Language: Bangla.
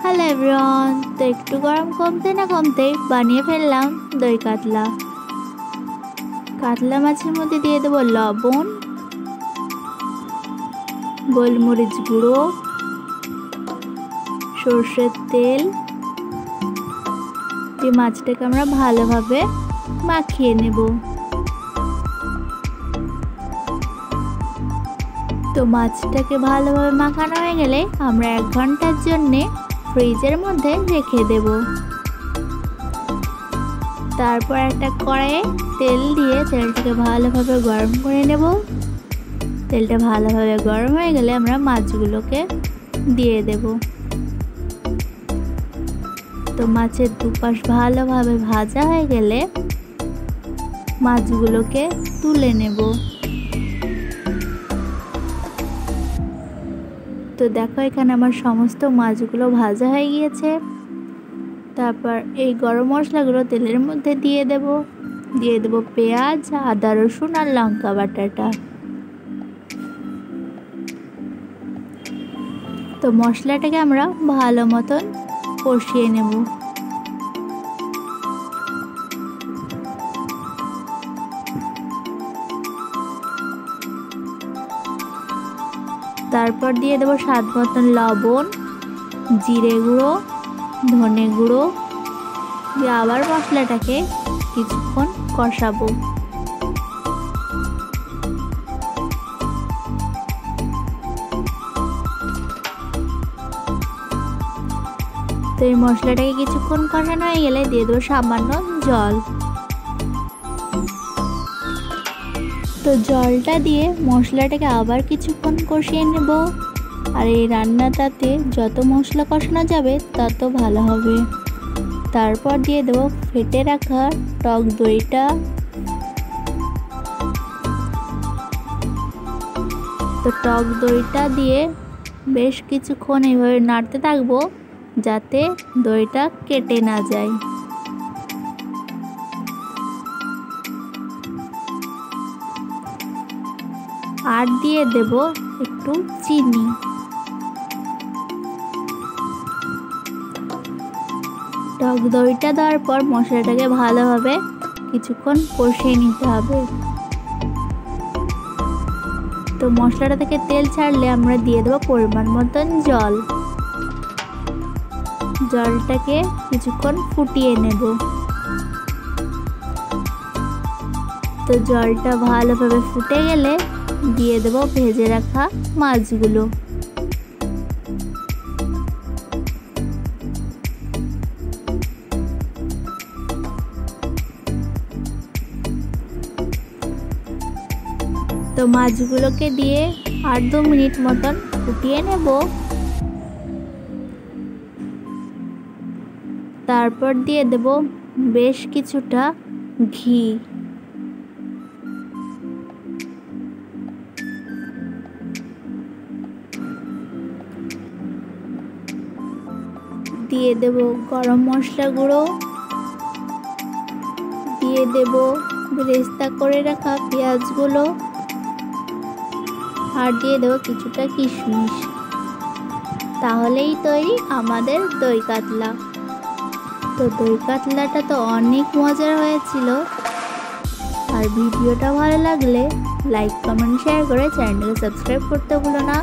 হ্যালো এভরিওয়ান, তো একটু গরম কমতে না কমতেই বানিয়ে ফেললাম দই কাতলা। কাতলা মাছের মধ্যে দিয়ে দেবো লবণ, গোলমরিচ গুঁড়ো, সর্ষের তেল দিয়ে মাছটাকে আমরা ভালোভাবে মাখিয়ে নেব। তো মাছটাকে ভালোভাবে মাখানো হয়ে গেলে আমরা 1 ঘন্টার জন্যে ফ্রিজের মধ্যে রেখে দেব। তারপর একটা কড়াইয়ে তেল দিয়ে তেলটাকে ভালোভাবে গরম করে নেব। তেলটা ভালোভাবে গরম হয়ে গেলে আমরা মাছগুলোকে দিয়ে দেব। তো মাছের দুপাশ ভালোভাবে ভাজা হয়ে গেলে মাছগুলোকে তুলে নেব। তো দেখো এখানে আমার সমস্ত মাছগুলো ভাজা হয়ে গিয়েছে। তারপর এই গরম মশলাগুলো তেলের মধ্যে দিয়ে দেব পেঁয়াজ, আদা, রসুন আর লঙ্কা বাটাটা। তো মশলাটাকে আমরা ভালো মতন কষিয়ে নেব। তারপর দিয়ে দেবো স্বাদ মতন লবণ, জিরে গুঁড়ো, ধনে গুঁড়ো দিয়ে আবার মশলাটাকে কিছুক্ষণ কষাবো। তো এই মশলাটাকে কিছুক্ষণ কষানো হয়ে গেলে দিয়ে দেবো সামান্য জল। তো জলটা দিয়ে মশলাটাকে আবার কিছুক্ষণ কষিয়ে নেব। আর এই রান্নাটাতে যত মশলা কষানো যাবে তত ভালো হবে। তারপর দিয়ে দেবো ফেটে রাখা টক দইটা। তো টক দইটা দিয়ে বেশ কিছুক্ষণ এইভাবে নাড়তে থাকবো যাতে দইটা কেটে না যায়। আর দিয়ে দেব একটু চিনি। টক দইটা দেওয়ার পর মশলাটাকে ভালোভাবে কিছুক্ষণ কষিয়ে নিতে হবে। তো মশলাটা থেকে তেল ছাড়লে আমরা দিয়ে দেবো পরিমাণ মতন জল। জলটাকে কিছুক্ষণ ফুটিয়ে নেব। তো জলটা ভালোভাবে ফুটে গেলে দিয়ে দেবো ভেজে রাখা মাছগুলো। তো মাছগুলোকে দিয়ে 8-2 মিনিট মতন ফুটিয়ে নেব। তারপর দিয়ে দেব বেশ কিছুটা ঘি। দিয়ে দেব গরম মশলা গুঁড়ো, দিয়ে দেব বেরেস্তা করে রাখা পেঁয়াজগুলো, আর দিয়ে দেব কিছুটা কিশমিশ। তাহলেই তৈরি আমাদের দই কাতলা। তো দই কাতলাটা তো অনেক মজার হয়েছিল। আর ভিডিওটা ভালো লাগলে লাইক, কমেন্ট, শেয়ার করে চ্যানেলটাকে সাবস্ক্রাইব করতে ভুলো না।